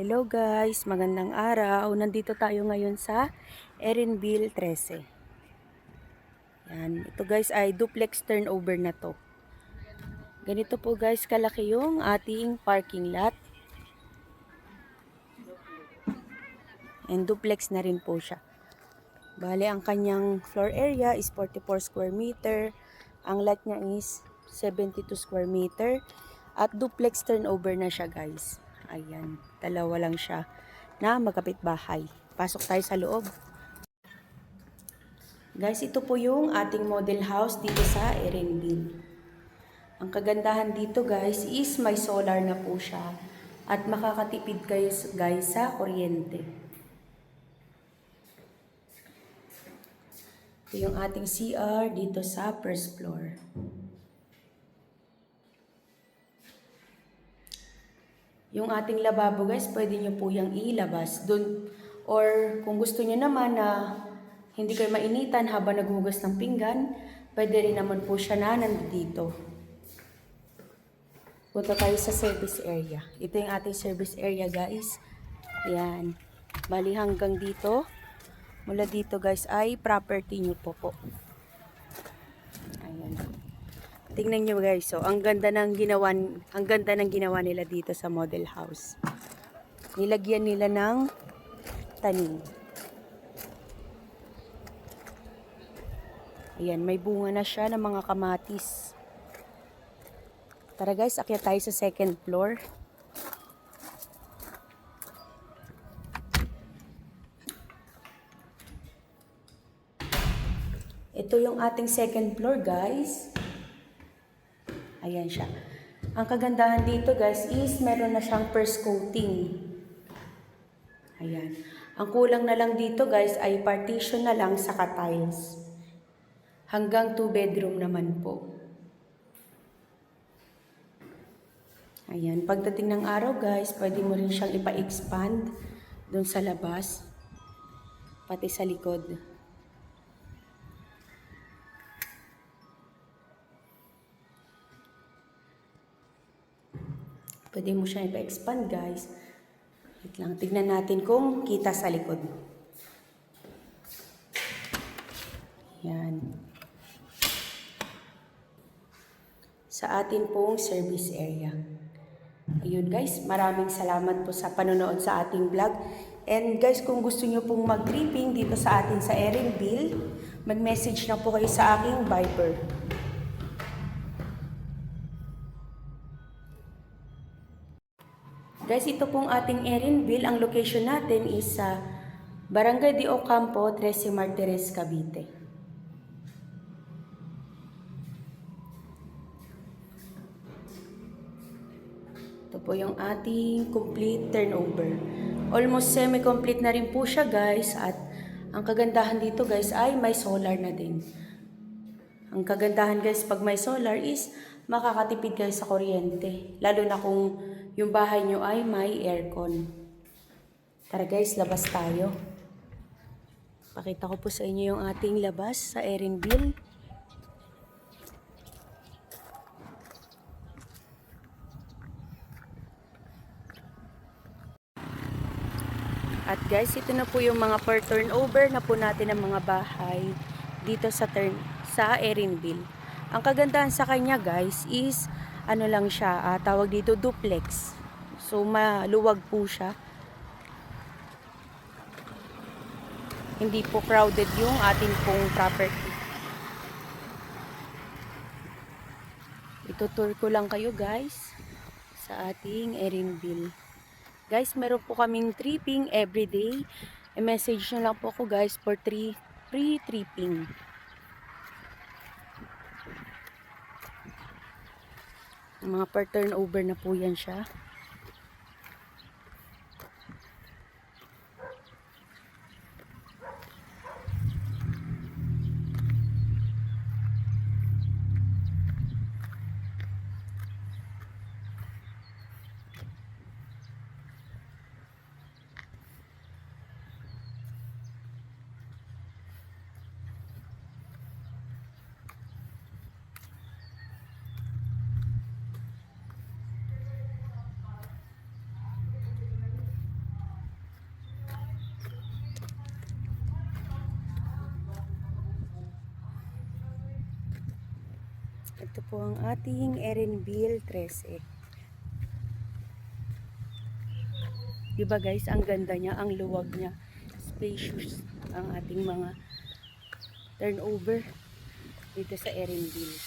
Hello guys, magandang araw. Nandito tayo ngayon sa Erenville 13. Yan, ito guys ay duplex turnover na to. Ganito po guys kalaki yung ating parking lot. And duplex na rin po siya. Bale, ang kanyang floor area is 44 square meter. Ang lot niya is 72 square meter. At duplex turnover na siya guys. Ayan, dalawa lang siya na magkapitbahay. Pasok tayo sa loob. Guys, ito po yung ating model house dito sa Erenville. Ang kagandahan dito guys is may solar na po siya. At makakatipid kayo guys sa kuryente. Ito yung ating CR dito sa first floor. Yung ating lababo guys, pwede nyo po yung ilabas dun. Or kung gusto nyo naman na hindi kayo mainitan habang naghugas ng pinggan, pwede rin naman po siya na nandito. Punta tayo sa service area. Ito yung ating service area guys. Ayan. Bali hanggang dito. Mula dito guys ay property nyo po. Ayan. Tingnan nyo guys, so ang ganda ng ginawa nila dito sa model house. Nilagyan nila ng tanim. Ayan, may bunga na siya ng mga kamatis. Tara guys, akyat tayo sa second floor. Ito yung ating second floor guys. Ayan siya. Ang kagandahan dito guys is meron na siyang first coating. Ayan. Ang kulang na lang dito guys ay partition na lang sa tiles. Hanggang 2 bedroom naman po. Ayan. Pagdating ng araw guys, pwede mo rin siyang ipa-expand dun sa labas. Pati sa likod. Pwede mo siya ipa-expand guys. Wait lang, tignan natin kung kita sa likod. Yan. Sa atin pong service area. Ayun guys, maraming salamat po sa panonood sa ating vlog. And guys, kung gusto nyo pong mag-tripping dito sa atin sa Erenville, mag-message na po kayo sa aking Viber. Guys, ito pong ating Erenville. Ang location natin is sa Barangay de Ocampo, 13 Martires, Cavite. Ito po yung ating complete turnover. Almost semi-complete na rin po siya guys. At ang kagandahan dito guys ay may solar na din. Ang kagandahan guys pag may solar is makakatipid kayo sa kuryente. Lalo na kung yung bahay nyo ay may aircon. Tara guys, labas tayo. Pakita ko po sa inyo yung ating labas sa Erenville. At guys, ito na po yung mga per turnover na po natin ng mga bahay dito sa Erenville. Ang kagandahan sa kanya guys is ano lang siya, tawag dito duplex. So maluwag po siya. Hindi po crowded yung ating pong property. Itutour ko lang kayo guys sa ating Erenville. Guys, meron po kaming tripping everyday. I-message nyo lang po ako guys for free tripping. Mga per turnover na po yan siya. Ito po ang ating Erenville 13. Diba guys, ang ganda niya, ang luwag niya. Spacious ang ating mga turnover dito sa Erenville.